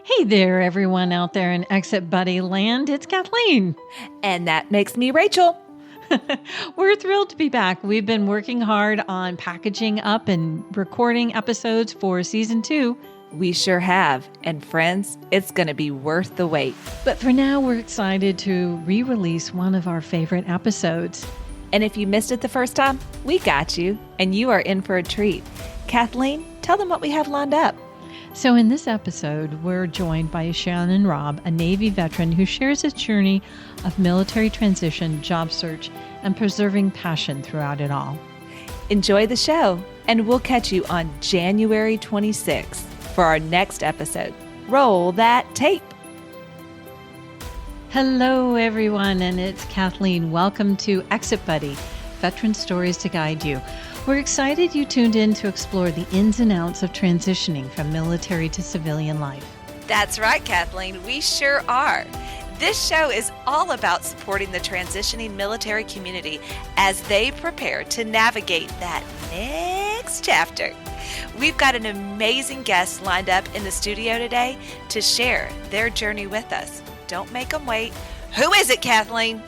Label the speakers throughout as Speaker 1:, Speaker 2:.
Speaker 1: Hey there, everyone out there in Exit Buddy land. It's Kathleen.
Speaker 2: And that makes me Rachel.
Speaker 1: We're thrilled to be back. We've been working hard on packaging up and recording episodes for season 2.
Speaker 2: We sure have. And friends, it's going to be worth the wait.
Speaker 1: But for now, we're excited to re-release one of our favorite episodes.
Speaker 2: And if you missed it the first time, we got you, and you are in for a treat. Kathleen, tell them what we have lined up.
Speaker 1: So in this episode, we're joined by Shannon Robb, a Navy veteran who shares his journey of military transition, job search, and preserving passion throughout it all.
Speaker 2: Enjoy the show, and we'll catch you on January 26th for our next episode. Roll that tape.
Speaker 1: Hello, everyone, and it's Kathleen. Welcome to Exit Buddy, Veteran Stories to Guide You. We're excited you tuned in to explore the ins and outs of transitioning from military to civilian life.
Speaker 2: That's right, Kathleen. We sure are. This show is all about supporting the transitioning military community as they prepare to navigate that next chapter. We've got an amazing guest lined up in the studio today to share their journey with us. Don't make them wait. Who is it, Kathleen?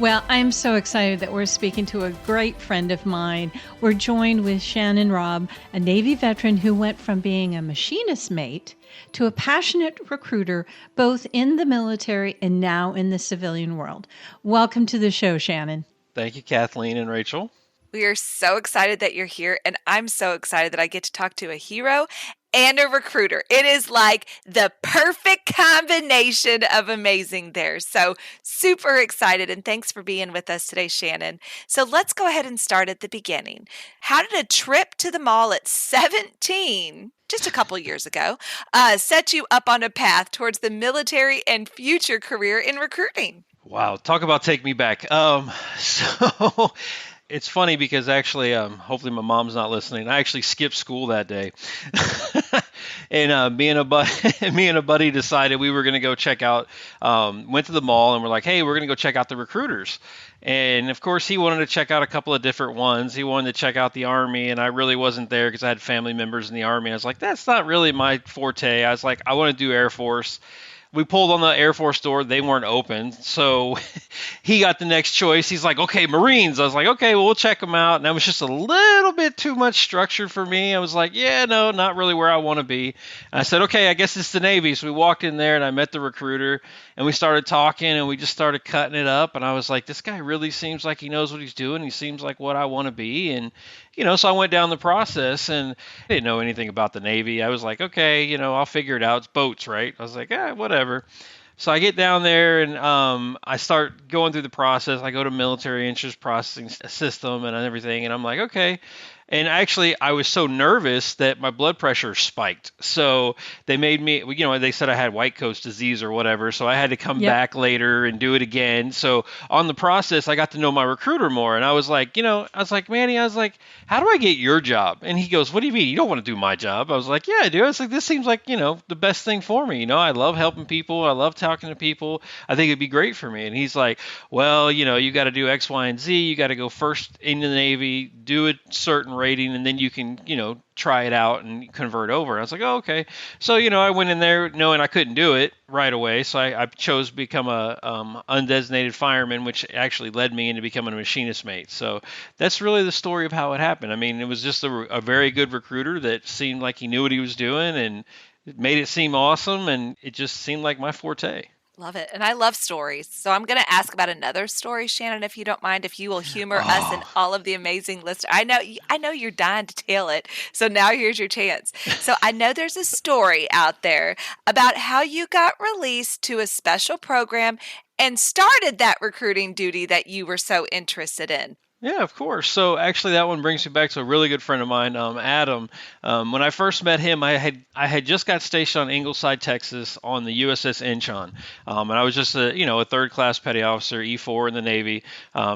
Speaker 1: Well, I'm so excited that we're speaking to a great friend of mine. We're joined with Shannon Robb, a Navy veteran who went from being a machinist mate to a passionate recruiter, both in the military and now in the civilian world. Welcome to the show, Shannon.
Speaker 3: Thank you, Kathleen and Rachel.
Speaker 2: We are so excited that you're here, and I'm so excited that I get to talk to a hero and a recruiter. It is like the perfect combination of amazing there. So super excited, and thanks for being with us today, Shannon. So let's go ahead and start at the beginning. How did a trip to the mall at 17, just a couple years ago, set you up on a path towards the military and future career in recruiting?
Speaker 3: Wow, talk about take me back. So it's funny because actually, hopefully my mom's not listening. I actually skipped school that day, and me and a buddy decided we were going to go check out. Went to the mall and we're like, hey, we're going to go check out the recruiters. And of course, he wanted to check out a couple of different ones. He wanted to check out the Army, and I really wasn't there because I had family members in the Army. I was like, that's not really my forte. I was like, I want to do Air Force. We pulled on the Air Force door. They weren't open. So he got the next choice. He's like, okay, Marines. I was like, okay, well, we'll check them out. And that was just a little bit too much structure for me. I was like, yeah, no, not really where I want to be. And I said, okay, I guess it's the Navy. So we walked in there and I met the recruiter and we started talking and we just started cutting it up. And I was like, this guy really seems like he knows what he's doing. He seems like what I want to be. And, so I went down the process and I didn't know anything about the Navy. I was like, okay, I'll figure it out. It's boats, right? I was like, whatever. So I get down there and I start going through the process. I go to military interest processing system and everything. And I'm like, okay. And actually, I was so nervous that my blood pressure spiked. So they made me, they said I had white coat's disease or whatever. So I had to come back later and do it again. So on the process, I got to know my recruiter more. And I was like, Manny, how do I get your job? And he goes, what do you mean? You don't want to do my job? I was like, yeah, I do. I was like, this seems like, the best thing for me. I love helping people. I love talking to people. I think it'd be great for me. And he's like, well, you got to do X, Y, and Z. You got to go first into the Navy, do a certain rating, and then you can, try it out and convert over. I was like, oh, okay. So, I went in there knowing I couldn't do it right away. So I chose to become a undesignated fireman, which actually led me into becoming a machinist mate. So that's really the story of how it happened. I mean, it was just a very good recruiter that seemed like he knew what he was doing and it made it seem awesome. And it just seemed like my forte.
Speaker 2: Love it. And I love stories. So I'm going to ask about another story, Shannon, if you don't mind, if you will humor us and all of the amazing listeners. I know you're dying to tell it. So now here's your chance. So I know there's a story out there about how you got released to a special program and started that recruiting duty that you were so interested in.
Speaker 3: Yeah, of course. So actually, that one brings me back to a really good friend of mine, Adam. When I first met him, I had just got stationed on Ingleside, Texas, on the USS Incheon, and I was just a third-class petty officer, E4 in the Navy,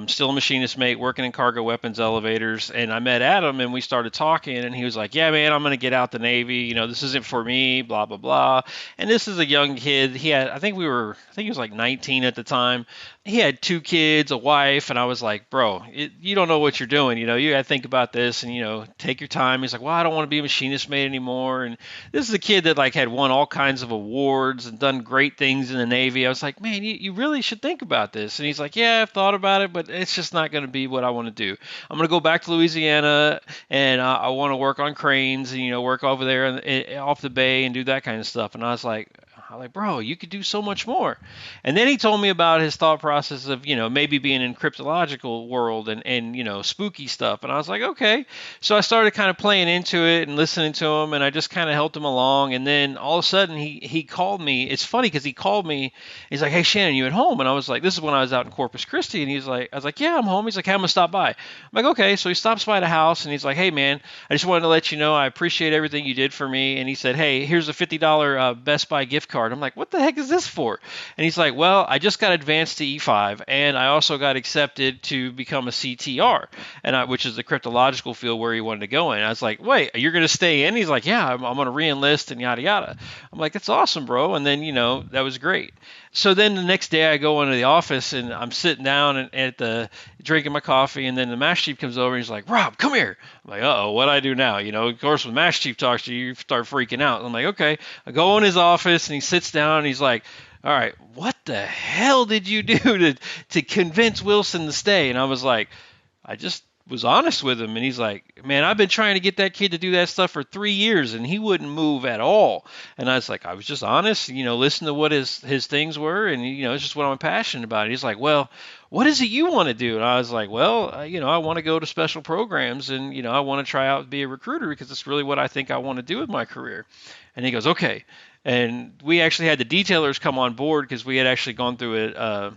Speaker 3: still a machinist mate, working in cargo weapons elevators. And I met Adam, and we started talking, and he was like, "Yeah, man, I'm going to get out the Navy. This isn't for me. Blah blah blah." And this is a young kid. I think he was like 19 at the time. He had 2 kids, a wife, and I was like, bro, you don't know what you're doing. You got to think about this and, take your time. He's like, well, I don't want to be a machinist mate anymore. And this is a kid that like had won all kinds of awards and done great things in the Navy. I was like, man, you really should think about this. And he's like, yeah, I've thought about it, but it's just not going to be what I want to do. I'm going to go back to Louisiana and I want to work on cranes and, work over there off the bay and do that kind of stuff. And I was like, bro, you could do so much more. And then he told me about his thought process of, maybe being in cryptological world and spooky stuff. And I was like, okay. So I started kind of playing into it and listening to him, and I just kind of helped him along. And then all of a sudden he called me. It's funny because he called me. He's like, hey, Shannon, you at home? And I was like, this is when I was out in Corpus Christi. And I was like, yeah, I'm home. He's like, hey, I'm going to stop by. I'm like, okay. So he stops by the house and he's like, hey, man, I just wanted to let you know I appreciate everything you did for me. And he said, hey, here's a $50 Best Buy gift card. I'm like, what the heck is this for? And he's like, well, I just got advanced to E5, and I also got accepted to become a CTR, which is the cryptological field where he wanted to go in. I was like, wait, you're going to stay in? He's like, yeah, I'm going to re-enlist and yada yada. I'm like, that's awesome, bro. And then, that was great. So then the next day I go into the office and I'm sitting down and drinking my coffee, and then the Master Chief comes over and he's like, Rob, come here. I'm like, uh-oh, what do I do now? Of course, when Master Chief talks to you, you start freaking out. I'm like, okay. I go in his office and he sits down and he's like, all right, what the hell did you do to convince Wilson to stay? And I was like, I just was honest with him. And he's like, man, I've been trying to get that kid to do that stuff for 3 years and he wouldn't move at all. And I was like, I was just honest, listen to what his things were. And, it's just what I'm passionate about. And he's like, well, what is it you want to do? And I was like, well, I want to go to special programs and, I want to try out to be a recruiter because it's really what I think I want to do with my career. And he goes, okay. And we actually had the detailers come on board because we had actually gone through it.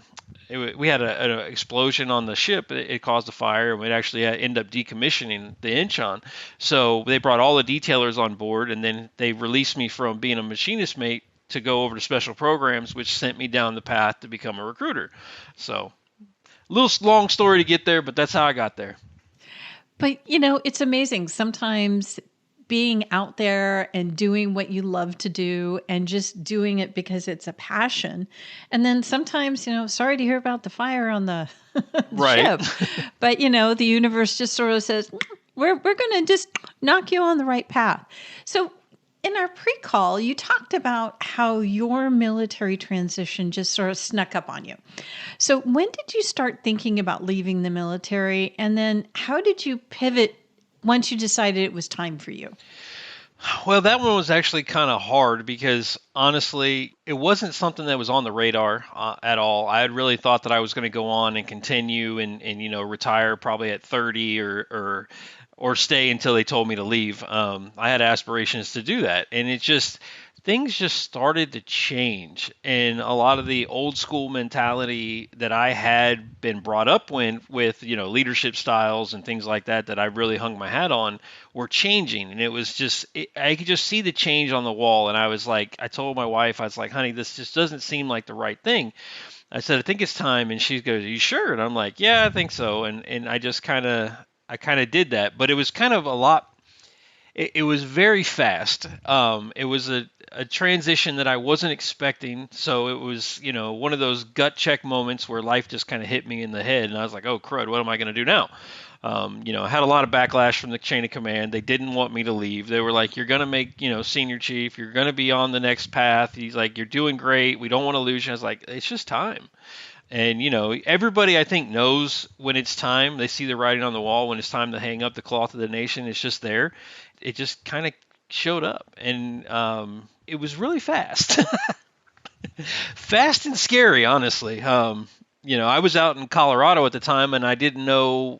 Speaker 3: We had an explosion on the ship. It caused a fire, and we'd actually end up decommissioning the Incheon. So they brought all the detailers on board, and then they released me from being a machinist mate to go over to special programs, which sent me down the path to become a recruiter. So a little long story to get there, but that's how I got there.
Speaker 1: But, it's amazing. Sometimes being out there and doing what you love to do and just doing it because it's a passion. And then sometimes, sorry to hear about the fire on the,
Speaker 3: right.
Speaker 1: ship, but the universe just sort of says, we're going to just knock you on the right path. So in our pre-call, you talked about how your military transition just sort of snuck up on you. So when did you start thinking about leaving the military? And then how did you pivot once you decided it was time for you?
Speaker 3: Well, that one was actually kind of hard because honestly, it wasn't something that was on the radar at all. I had really thought that I was going to go on and continue and retire probably at 30 or stay until they told me to leave. I had aspirations to do that, and things just started to change, and a lot of the old school mentality that I had been brought up with leadership styles and things like that I really hung my hat on were changing. And it was just I could just see the change on the wall. And I was like, I told my wife, I was like, honey, this just doesn't seem like the right thing. I said, I think it's time. And she goes, are you sure? And I'm like, yeah, I think so. And I just kind of did that, but it was kind of a lot. It was very fast. It was a transition that I wasn't expecting. So it was, one of those gut check moments where life just kind of hit me in the head. And I was like, oh, crud, what am I going to do now? I had a lot of backlash from the chain of command. They didn't want me to leave. They were like, you're going to make, senior chief. You're going to be on the next path. He's like, you're doing great. We don't want to lose you. I was like, it's just time. And, everybody I think knows when it's time. They see the writing on the wall when it's time to hang up the cloth of the nation. It's just there. It just kind of showed up. And it was really fast. Fast and scary, honestly. I was out in Colorado at the time, and I didn't know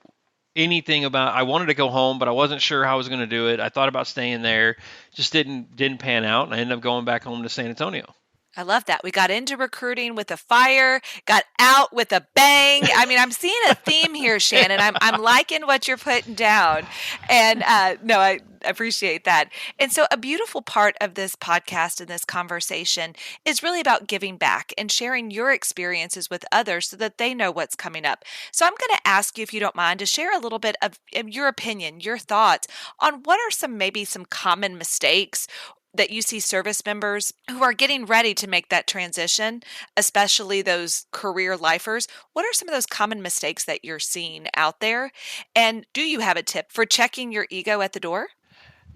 Speaker 3: anything about. I wanted to go home, but I wasn't sure how I was going to do it. I thought about staying there. Just didn't pan out, and I ended up going back home to San Antonio.
Speaker 2: I love that. We got into recruiting with a fire, got out with a bang. I mean, I'm seeing a theme here, Shannon. I'm liking what you're putting down. And no, I appreciate that. And so a beautiful part of this podcast and this conversation is really about giving back and sharing your experiences with others so that they know what's coming up. So I'm going to ask you, if you don't mind, to share a little bit of your opinion, your thoughts on what are maybe some common mistakes that you see service members who are getting ready to make that transition, especially those career lifers? What are some of those common mistakes that you're seeing out there? And do you have a tip for checking your ego at the door?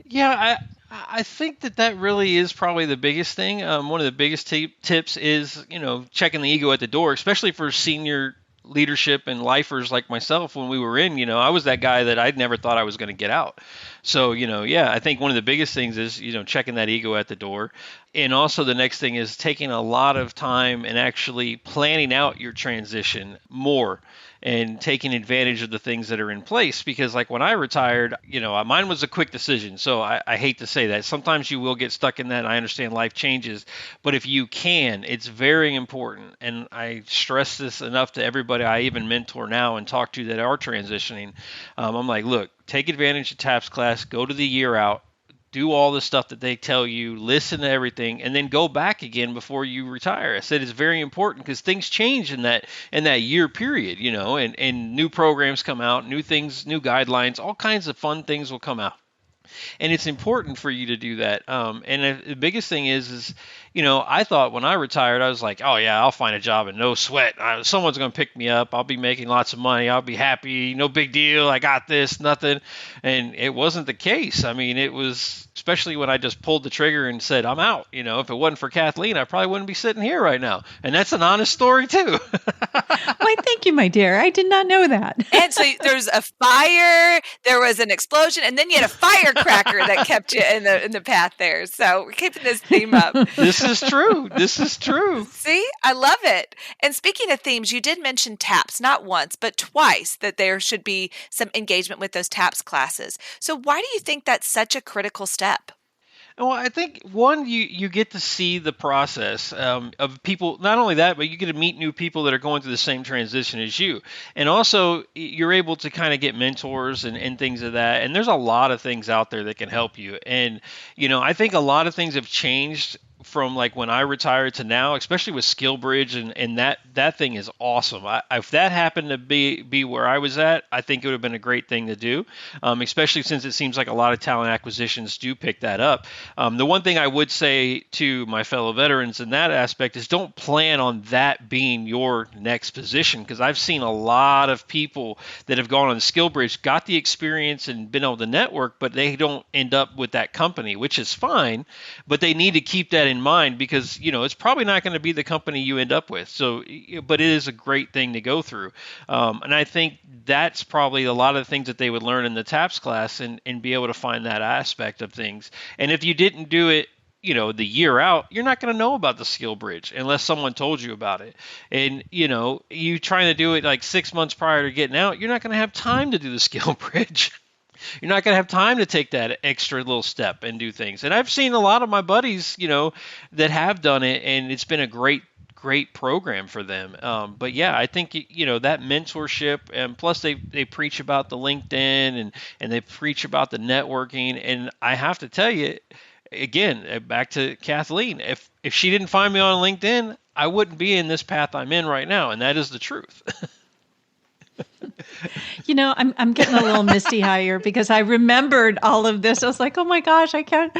Speaker 3: Yeah, I think that really is probably the biggest thing. One of the biggest tips is, checking the ego at the door, especially for senior leadership and lifers like myself. When we were in, I was that guy that I'd never thought I was going to get out. So, yeah, I think one of the biggest things is, checking that ego at the door. And also the next thing is taking a lot of time and actually planning out your transition more and taking advantage of the things that are in place. Because like when I retired, mine was a quick decision. So I hate to say that. Sometimes you will get stuck in that. I understand life changes. But if you can, it's very important. And I stress this enough to everybody I even mentor now and talk to that are transitioning. I'm like, look, take advantage of TAPS class, go to the year out, do all the stuff that they tell you, listen to everything, and then go back again before you retire. I said it's very important because things change in that year period, and new programs come out, new things, new guidelines, all kinds of fun things will come out. And it's important for you to do that. And the biggest thing is, I thought when I retired, I was like, oh yeah, I'll find a job and no sweat. Someone's going to pick me up. I'll be making lots of money. I'll be happy. No big deal. I got this, nothing. And it wasn't the case. I mean, it was, especially when I just pulled the trigger and said, I'm out. If it wasn't for Kathleen, I probably wouldn't be sitting here right now. And that's an honest story too.
Speaker 1: Why, thank you, my dear. I did not know that.
Speaker 2: And so there's a fire, there was an explosion, and then you had a firecracker that kept you in the path there. So we're keeping this theme up.
Speaker 3: This is true. This is true.
Speaker 2: See, I love it. And speaking of themes, you did mention TAPS, not once, but twice, that there should be some engagement with those TAPS classes. So why do you think that's such a critical step?
Speaker 3: Well, I think one, you get to see the process of people. Not only that, but you get to meet new people that are going through the same transition as you, and also you're able to kind of get mentors and things of that. And there's a lot of things out there that can help you. And I think a lot of things have changed from like when I retired to now, especially with SkillBridge, and that thing is awesome. If that happened to be where I was at, I think it would have been a great thing to do, especially since it seems like a lot of talent acquisitions do pick that up. The one thing I would say to my fellow veterans in that aspect is don't plan on that being your next position, because I've seen a lot of people that have gone on SkillBridge, got the experience and been able to network, but they don't end up with that company, which is fine, but they need to keep that in mind, because it's probably not going to be the company you end up with. So, but it is a great thing to go through, and I think that's probably a lot of the things that they would learn in the TAPS class, and be able to find that aspect of things. And if you didn't do it the year out, you're not going to know about the SkillBridge unless someone told you about it. And you trying to do it like 6 months prior to getting out, you're not going to have time to do the SkillBridge. You're not going to have time to take that extra little step and do things. And I've seen a lot of my buddies, that have done it, and it's been a great program for them. But yeah, I think, that mentorship, and plus they preach about the LinkedIn and they preach about the networking. And I have to tell you, again, back to Kathleen, if she didn't find me on LinkedIn, I wouldn't be in this path I'm in right now. And that is the truth.
Speaker 1: I'm getting a little misty eye here because I remembered all of this. I was like, oh my gosh, I can't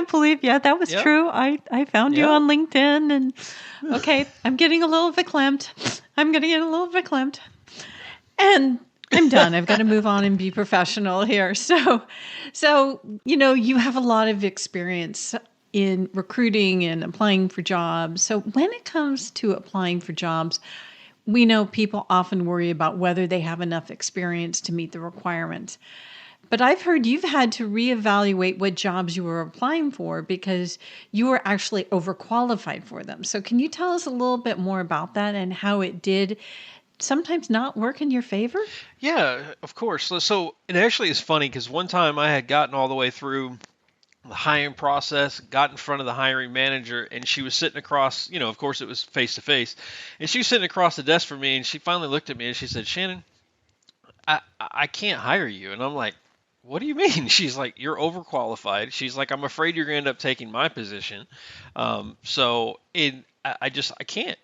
Speaker 1: believe, that was true. I found you on LinkedIn, and okay, I'm getting a little verklempt. And I'm done. I've got to move on and be professional here. So, you have a lot of experience in recruiting and applying for jobs. So when it comes to applying for jobs, we know people often worry about whether they have enough experience to meet the requirements. But I've heard you've had to reevaluate what jobs you were applying for because you were actually overqualified for them. So can you tell us a little bit more about that and how it did sometimes not work in your favor?
Speaker 3: Yeah, of course. So it actually is funny because one time I had gotten all the way through the hiring process, got in front of the hiring manager, and she was sitting across, of course it was face to face, and she was sitting across the desk from me, and she finally looked at me and she said, Shannon, I can't hire you. And I'm like, what do you mean? She's like, you're overqualified. She's like, I'm afraid you're going to end up taking my position. I can't.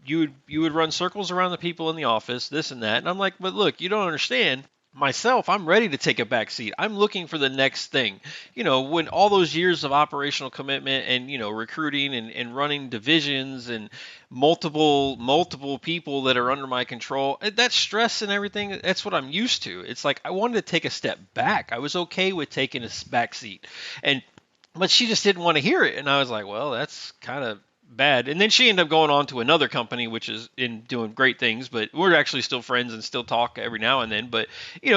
Speaker 3: You would run circles around the people in the office, this and that. And I'm like, but look, you don't understand. myself, I'm ready to take a back seat. I'm looking for the next thing. When all those years of operational commitment and, recruiting and running divisions and multiple people that are under my control, that stress and everything, that's what I'm used to. It's like I wanted to take a step back. I was okay with taking a back seat. But she just didn't want to hear it. And I was like, well, that's kind of bad. And then she ended up going on to another company, which is in doing great things, but we're actually still friends and still talk every now and then. But,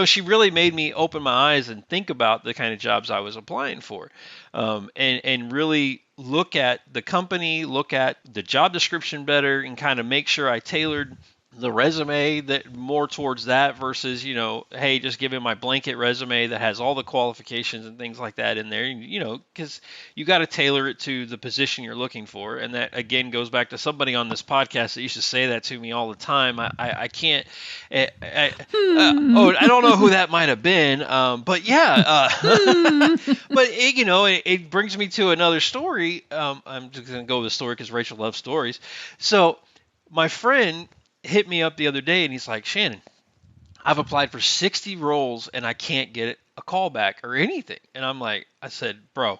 Speaker 3: she really made me open my eyes and think about the kind of jobs I was applying for, and really look at the company, look at the job description better, and kind of make sure I tailored the resume that more towards that versus, hey, just give him my blanket resume that has all the qualifications and things like that in there, because you got to tailor it to the position you're looking for. And that, again, goes back to somebody on this podcast that used to say that to me all the time. I can't, I don't know who that might have been, but yeah, but it brings me to another story. I'm just going to go with the story because Rachel loves stories. So my friend hit me up the other day and he's like, Shannon, I've applied for 60 roles and I can't get a call back or anything. And I said, bro,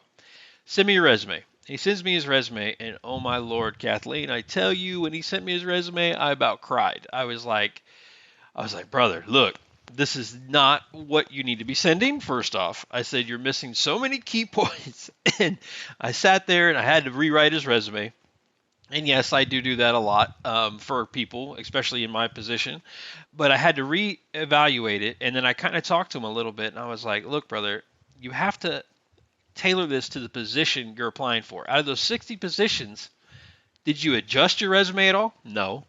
Speaker 3: send me your resume. He sends me his resume and oh my Lord, Kathleen, I tell you, when he sent me his resume, I about cried. I was like, brother, look, this is not what you need to be sending. First off, I said, you're missing so many key points. And I sat there and I had to rewrite his resume. And yes, I do that a lot for people, especially in my position. But I had to reevaluate it. And then I kind of talked to him a little bit. And I was like, look, brother, you have to tailor this to the position you're applying for. Out of those 60 positions, did you adjust your resume at all? No.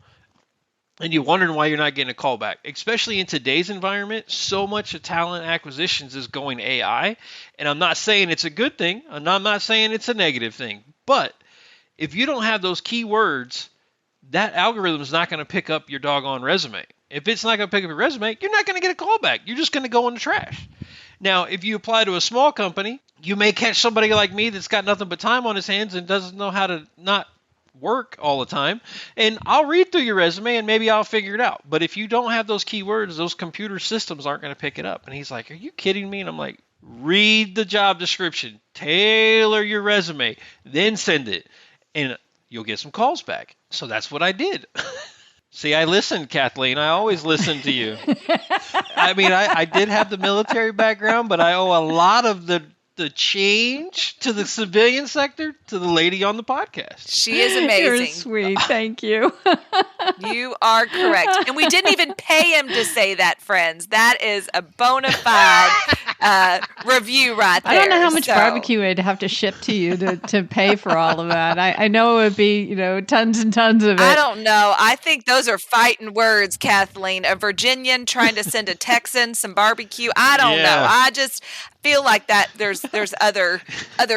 Speaker 3: And you're wondering why you're not getting a call back. Especially in today's environment, so much of talent acquisitions is going AI. And I'm not saying it's a good thing. And I'm not saying it's a negative thing. But if you don't have those keywords, that algorithm is not going to pick up your doggone resume. If it's not going to pick up your resume, you're not going to get a call back. You're just going to go in the trash. Now, if you apply to a small company, you may catch somebody like me that's got nothing but time on his hands and doesn't know how to not work all the time. And I'll read through your resume and maybe I'll figure it out. But if you don't have those keywords, those computer systems aren't going to pick it up. And he's like, are you kidding me? And I'm like, read the job description, tailor your resume, then send it. And you'll get some calls back. So that's what I did. See, I listened, Kathleen. I always listen to you. I mean, I did have the military background, but I owe a lot of the change to the civilian sector to the lady on the podcast.
Speaker 2: She is amazing.
Speaker 1: You're sweet. Thank you.
Speaker 2: You are correct. And we didn't even pay him to say that, friends. That is a bona fide review right there.
Speaker 1: I don't know how much barbecue I'd have to ship to you to pay for all of that. I know it would be, tons and tons of it.
Speaker 2: I don't know. I think those are fighting words, Kathleen. A Virginian trying to send a Texan some barbecue. I don't know. I just feel like that there's other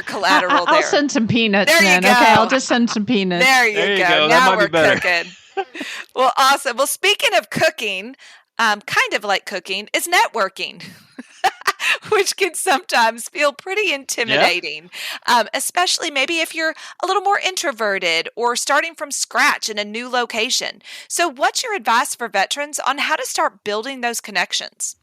Speaker 2: collateral there.
Speaker 1: I'll send some peanuts
Speaker 2: there
Speaker 1: then.
Speaker 2: You go.
Speaker 1: Okay, I'll just send some peanuts.
Speaker 2: There you go.
Speaker 3: Now
Speaker 2: we're
Speaker 3: better.
Speaker 2: cooking. Well, awesome. Well, speaking of cooking, kind of like cooking is networking. Which can sometimes feel pretty intimidating, especially maybe if you're a little more introverted or starting from scratch in a new location. So what's your advice for veterans on how to start building those connections?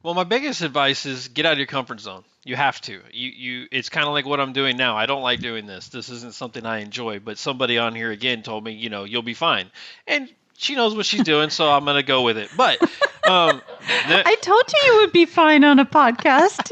Speaker 3: Well, my biggest advice is get out of your comfort zone. You have to. It's kind of like what I'm doing now. I don't like doing this. This isn't something I enjoy, but somebody on here again told me, you'll be fine. And she knows what she's doing, so I'm going to go with it. But
Speaker 1: I told you would be fine on a podcast.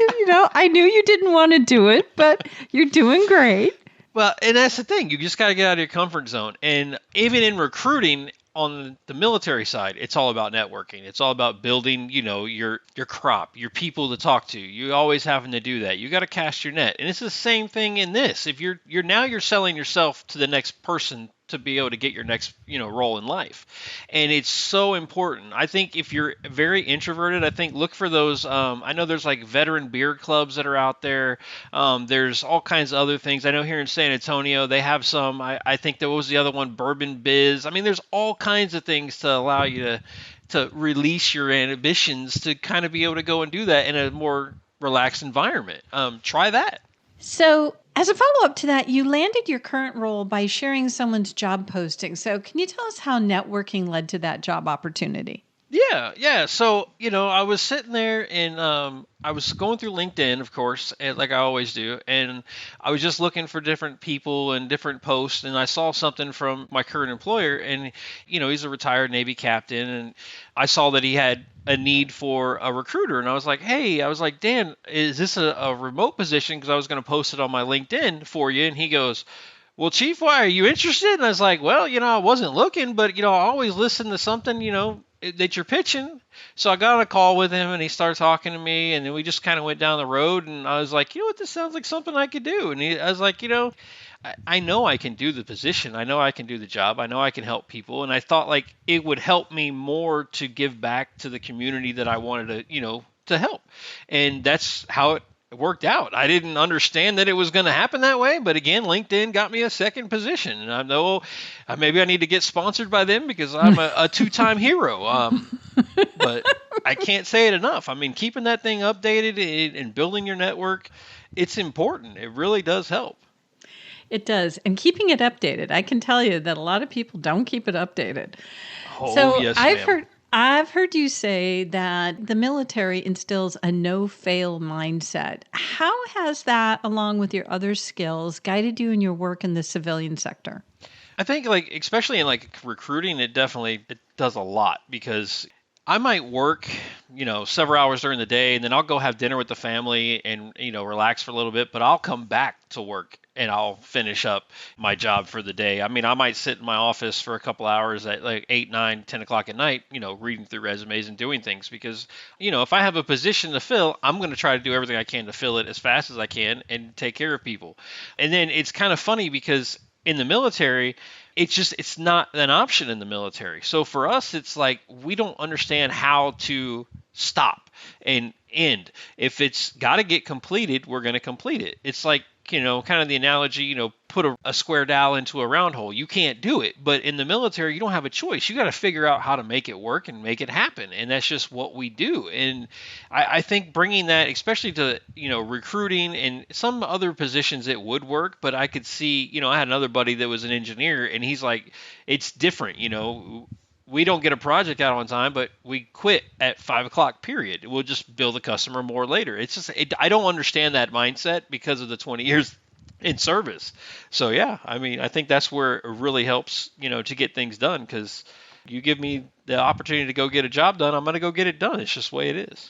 Speaker 1: I knew you didn't want to do it, but you're doing great.
Speaker 3: Well, and that's the thing. You just got to get out of your comfort zone. And even in recruiting on the military side, it's all about networking. It's all about building, your crop, your people to talk to. You always having to do that. You got to cast your net. And it's the same thing in this. If you're selling yourself to the next person to be able to get your next, role in life. And it's so important. I think if you're very introverted, look for those, I know there's like veteran beer clubs that are out there. There's all kinds of other things. I know here in San Antonio, they have some, I think there was the other one, Bourbon Biz. I mean, there's all kinds of things to allow you to release your ambitions to kind of be able to go and do that in a more relaxed environment. Try that.
Speaker 1: So as a follow-up to that, you landed your current role by sharing someone's job posting. So can you tell us how networking led to that job opportunity?
Speaker 3: Yeah, yeah. So, I was sitting there and I was going through LinkedIn, of course, like I always do, and I was just looking for different people and different posts, and I saw something from my current employer, and he's a retired Navy captain, and I saw that he had a need for a recruiter, and I was like, hey, I was like, Dan, is this a remote position? Because I was going to post it on my LinkedIn for you, and he goes, well, Chief, why are you interested? And I was like, well, I wasn't looking, but I always listen to something, that you're pitching. So I got on a call with him, and he started talking to me, and then we just kind of went down the road, and I was like, what, this sounds like something I could do. And I was like, I know I can do the position. I know I can do the job. I know I can help people. And I thought like it would help me more to give back to the community that I wanted to, to help. And that's how it worked out. I didn't understand that it was going to happen that way, but again, LinkedIn got me a second position, and I know maybe I need to get sponsored by them because I'm a two-time hero. But I can't say it enough. I mean, keeping that thing updated and building your network, it's important. It really does help.
Speaker 1: It does. And keeping it updated. I can tell you that a lot of people don't keep it updated.
Speaker 3: Oh,
Speaker 1: So
Speaker 3: yes,
Speaker 1: I've
Speaker 3: ma'am.
Speaker 1: heard you say that the military instills a no-fail mindset. How has that, along with your other skills, guided you in your work in the civilian sector?
Speaker 3: I think like especially in like recruiting, it does a lot because I might work, several hours during the day, and then I'll go have dinner with the family and relax for a little bit, but I'll come back to work and I'll finish up my job for the day. I mean, I might sit in my office for a couple hours at like 8, 9, 10 o'clock at night, reading through resumes and doing things because, if I have a position to fill, I'm going to try to do everything I can to fill it as fast as I can and take care of people. And then it's kind of funny because in the military, it's not an option in the military. So for us, it's like we don't understand how to stop and end. If it's got to get completed, we're going to complete it. It's like, kind of the analogy, put a square dowel into a round hole. You can't do it. But in the military, you don't have a choice. You got to figure out how to make it work and make it happen. And that's just what we do. And I think bringing that, especially to, recruiting and some other positions, it would work. But I could see, I had another buddy that was an engineer, and he's like, it's different, we don't get a project out on time, but we quit at 5 o'clock, period. We'll just bill the customer more later. It's just, I don't understand that mindset because of the 20 years in service. So yeah, I mean, I think that's where it really helps, to get things done because you give me the opportunity to go get a job done, I'm going to go get it done. It's just the way it is.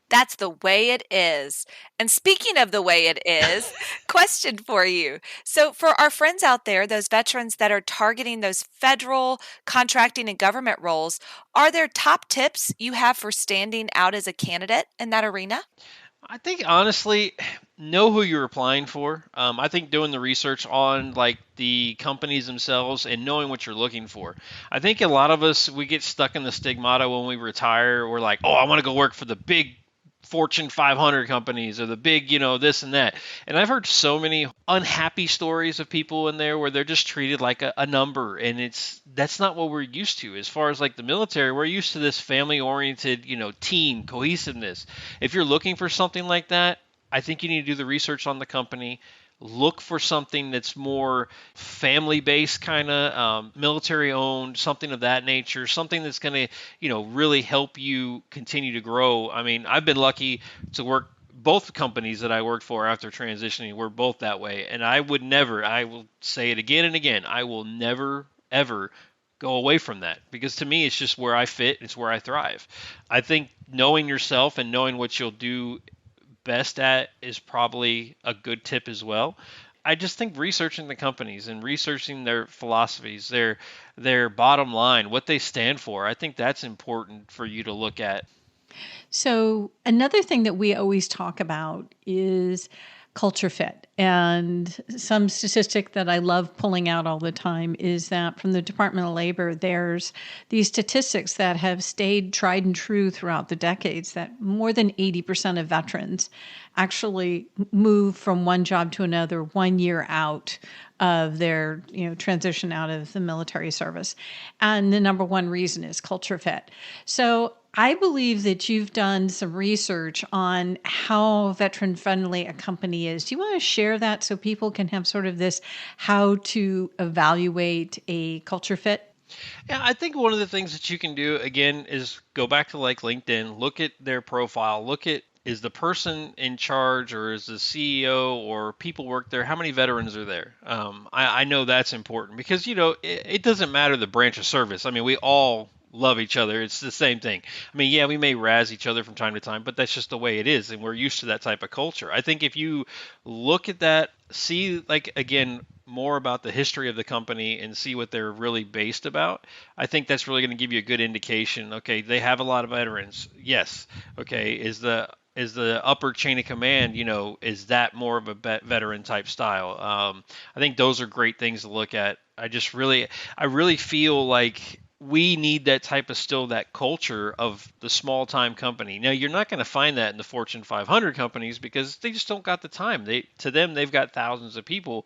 Speaker 2: That's the way it is. And speaking of the way it is, question for you. So, for our friends out there, those veterans that are targeting those federal contracting and government roles, are there top tips you have for standing out as a candidate in that arena?
Speaker 3: I think honestly, know who you're applying for. I think doing the research on like the companies themselves and knowing what you're looking for. I think a lot of us we get stuck in the stigmata when we retire. We're like, oh, I want to go work for the big Fortune 500 companies or the big, this and that. And I've heard so many unhappy stories of people in there where they're just treated like a number. And that's not what we're used to. As far as like the military, we're used to this family oriented, team cohesiveness. If you're looking for something like that, I think you need to do the research on the company. Look for something that's more family-based, kind of military-owned, something of that nature, something that's going to, really help you continue to grow. I mean, I've been lucky to work both companies that I worked for after transitioning were both that way, and I will say it again and again, I will never, ever go away from that because to me, it's just where I fit, it's where I thrive. I think knowing yourself and knowing what you'll do best at is probably a good tip as well. I just think researching the companies and researching their philosophies, their bottom line, what they stand for, I think that's important for you to look at.
Speaker 1: So, another thing that we always talk about is culture fit. And some statistic that I love pulling out all the time is that from the Department of Labor, there's these statistics that have stayed tried and true throughout the decades that more than 80% of veterans actually move from one job to another 1 year out of their transition out of the military service. And the number one reason is culture fit. So I believe that you've done some research on how veteran friendly a company is. Do you want to share that so people can have sort of this how to evaluate a culture fit?
Speaker 3: Yeah, I think one of the things that you can do again is go back to like LinkedIn, look at their profile, look at is the person in charge or is the CEO or people work there, how many veterans are there? I know that's important because, it doesn't matter the branch of service. I mean, we all love each other. It's the same thing. I mean, yeah, we may razz each other from time to time, but that's just the way it is. And we're used to that type of culture. I think if you look at that, see, like, again, more about the history of the company and see what they're really based about, I think that's really going to give you a good indication. Okay, they have a lot of veterans. Yes. Okay, is the upper chain of command, is that more of a veteran type style? I think those are great things to look at. I really feel like we need that type of still that culture of the small time company. Now you're not going to find that in the Fortune 500 companies because they just don't got the time. To them they've got thousands of people.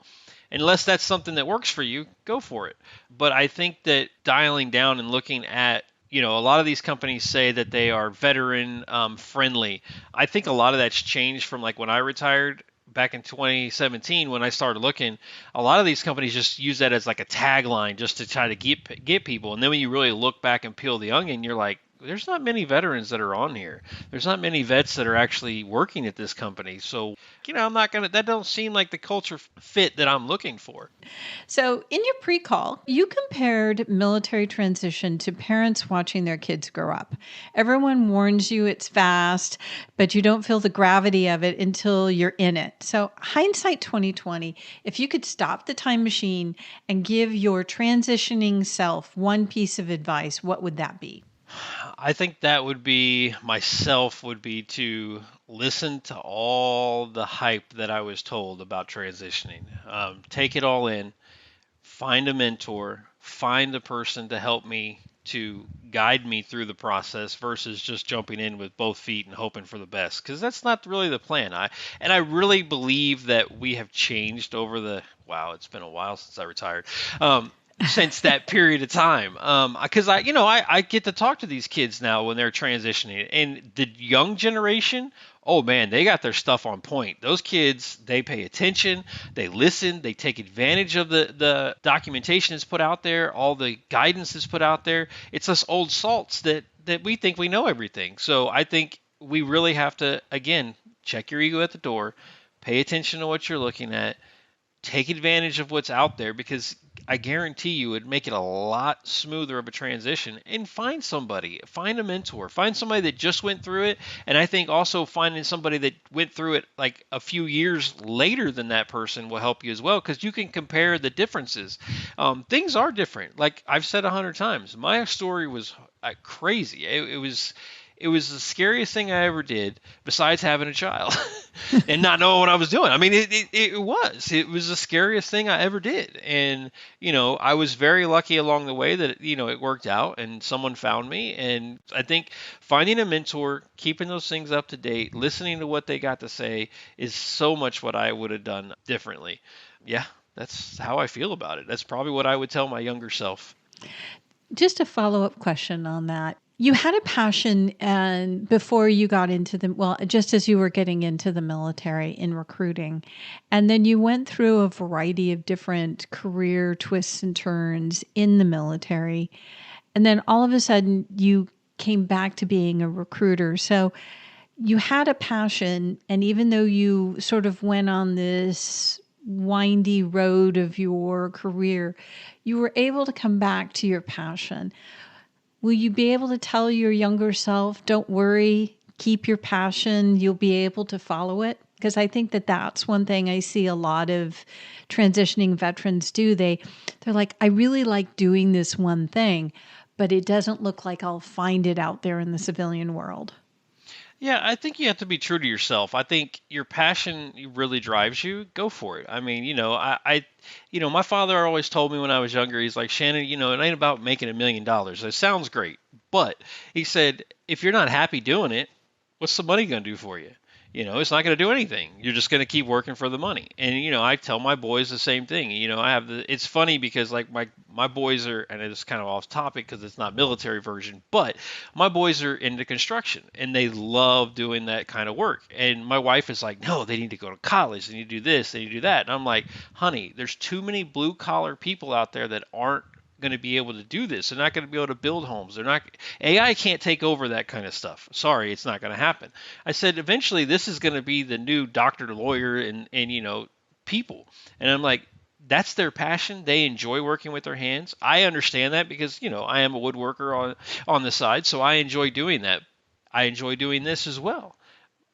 Speaker 3: Unless that's something that works for you, go for it. But I think that dialing down and looking at a lot of these companies say that they are veteran friendly. I think a lot of that's changed from like when I retired back in 2017 when I started looking. A lot of these companies just use that as like a tagline just to try to get people. And then when you really look back and peel the onion, you're like, there's not many veterans that are on here. There's not many vets that are actually working at this company. So, I'm not going to, that don't seem like the culture fit that I'm looking for.
Speaker 1: So, in your pre call, you compared military transition to parents watching their kids grow up. Everyone warns you it's fast, but you don't feel the gravity of it until you're in it. So, hindsight 2020, if you could stop the time machine and give your transitioning self one piece of advice, what would that be?
Speaker 3: I think that would be myself would be to listen to all the hype that I was told about transitioning. Take it all in, find a mentor, find a person to help me to guide me through the process versus just jumping in with both feet and hoping for the best because that's not really the plan. I really believe that we have changed over the it's been a while since I retired. Since that period of time. Because I get to talk to these kids now when they're transitioning, and the young generation, oh man, they got their stuff on point. Those kids, they pay attention, they listen, they take advantage of the documentation that's put out there, all the guidance that's put out there. It's us old salts that we think we know everything. So I think we really have to, again, check your ego at the door, pay attention to what you're looking at, take advantage of what's out there because I guarantee you it'd make it a lot smoother of a transition. And find a mentor, find somebody that just went through it. And I think also finding somebody that went through it like a few years later than that person will help you as well because you can compare the differences. Things are different. Like I've said 100 times, my story was crazy. It was the scariest thing I ever did besides having a child and not knowing what I was doing. I mean, it was the scariest thing I ever did. And, I was very lucky along the way that, it worked out and someone found me. And I think finding a mentor, keeping those things up to date, listening to what they got to say is so much what I would have done differently. Yeah, that's how I feel about it. That's probably what I would tell my younger self.
Speaker 1: Just a follow-up question on that. You had a passion and before you got into just as you were getting into the military in recruiting, and then you went through a variety of different career twists and turns in the military. And then all of a sudden you came back to being a recruiter. So you had a passion, and even though you sort of went on this windy road of your career, you were able to come back to your passion. Will you be able to tell your younger self, don't worry, keep your passion, you'll be able to follow it? Because I think that that's one thing I see a lot of transitioning veterans do. They're like, I really like doing this one thing, but it doesn't look like I'll find it out there in the civilian world.
Speaker 3: Yeah, I think you have to be true to yourself. I think your passion really drives you. Go for it. I mean, my father always told me when I was younger, he's like, Shannon, it ain't about making $1 million. It sounds great, but he said, if you're not happy doing it, what's the money going to do for you? It's not going to do anything. You're just going to keep working for the money. And, I tell my boys the same thing. It's funny because like my boys are, and it's kind of off topic because it's not military version, but my boys are into construction and they love doing that kind of work. And my wife is like, no, they need to go to college. They need to do this. They need to do that. And I'm like, honey, there's too many blue collar people out there that aren't going to be able to do this. They're not going to be able to build homes. AI can't take over that kind of stuff. Sorry, it's not going to happen. I said, eventually this is going to be the new doctor, lawyer, and people. And I'm like, that's their passion. They enjoy working with their hands. I understand that because, I am a woodworker on the side, so I enjoy doing that. I enjoy doing this as well.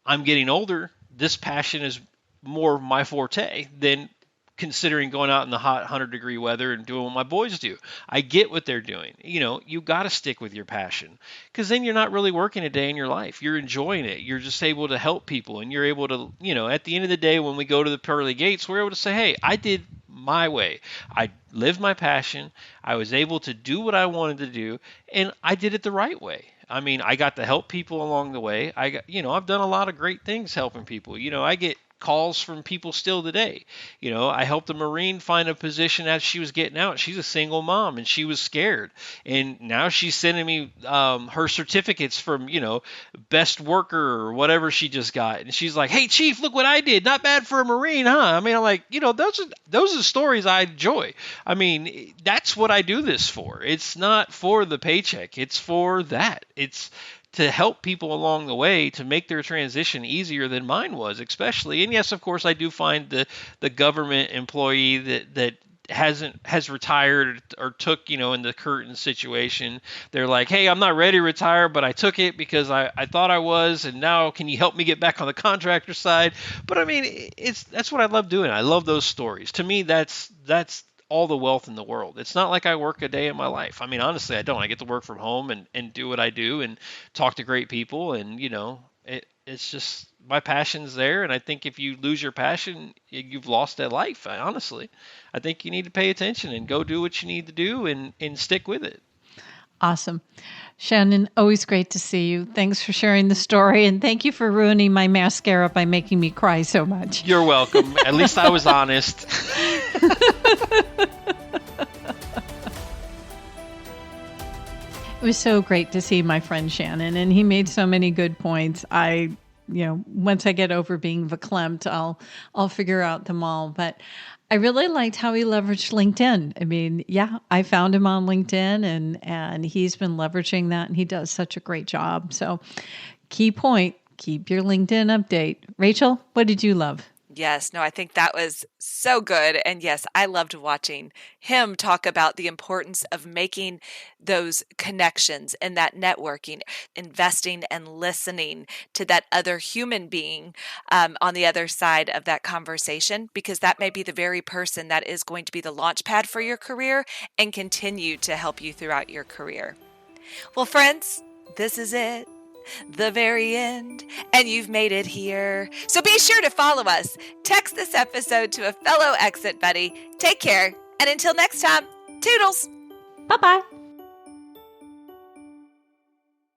Speaker 3: I'm getting older. This passion is more my forte than considering going out in the hot 100-degree weather and doing what my boys do. I get what they're doing. You got to stick with your passion, because then you're not really working a day in your life. You're enjoying it. You're just able to help people, and you're able to, at the end of the day, when we go to the pearly gates, we're able to say, hey, I did my way. I lived my passion. I was able to do what I wanted to do, and I did it the right way. I mean, I got to help people along the way. I've done a lot of great things helping people. I get calls from people still today. I helped a Marine find a position as she was getting out. She's a single mom and she was scared. And now she's sending me her certificates from, best worker or whatever she just got. And she's like, hey, Chief, look what I did. Not bad for a Marine, huh? I mean, I'm like, those are stories I enjoy. I mean, that's what I do this for. It's not for the paycheck. It's for that. It's to help people along the way to make their transition easier than mine was, especially. And yes, of course, I do find the government employee that has retired or took, in the current situation. They're like, hey, I'm not ready to retire, but I took it because I thought I was, and now can you help me get back on the contractor side? But I mean, that's what I love doing. I love those stories. To me, that's all the wealth in the world. It's not like I work a day in my life. I mean, honestly, I don't. I get to work from home and do what I do and talk to great people. And, it's just my passion's there. And I think if you lose your passion, you've lost that life. Honestly, I think you need to pay attention and go do what you need to do and stick with it.
Speaker 1: Awesome. Shannon, always great to see you. Thanks for sharing the story. And thank you for ruining my mascara by making me cry so much.
Speaker 3: You're welcome. At least I was honest.
Speaker 1: It was so great to see my friend Shannon, and he made so many good points. Once I get over being verklempt, I'll figure out them all. But I really liked how he leveraged LinkedIn. I mean, yeah, I found him on LinkedIn, and he's been leveraging that, and he does such a great job. So, key point, keep your LinkedIn update. Rachel, what did you love?
Speaker 2: Yes, no, I think that was so good. And yes, I loved watching him talk about the importance of making those connections and that networking, investing and listening to that other human being on the other side of that conversation, because that may be the very person that is going to be the launch pad for your career and continue to help you throughout your career. Well, friends, this is it. The very end, and you've made it here. So be sure to follow us. Text this episode to a fellow exit buddy. Take care, and until next time, toodles.
Speaker 1: Bye-bye.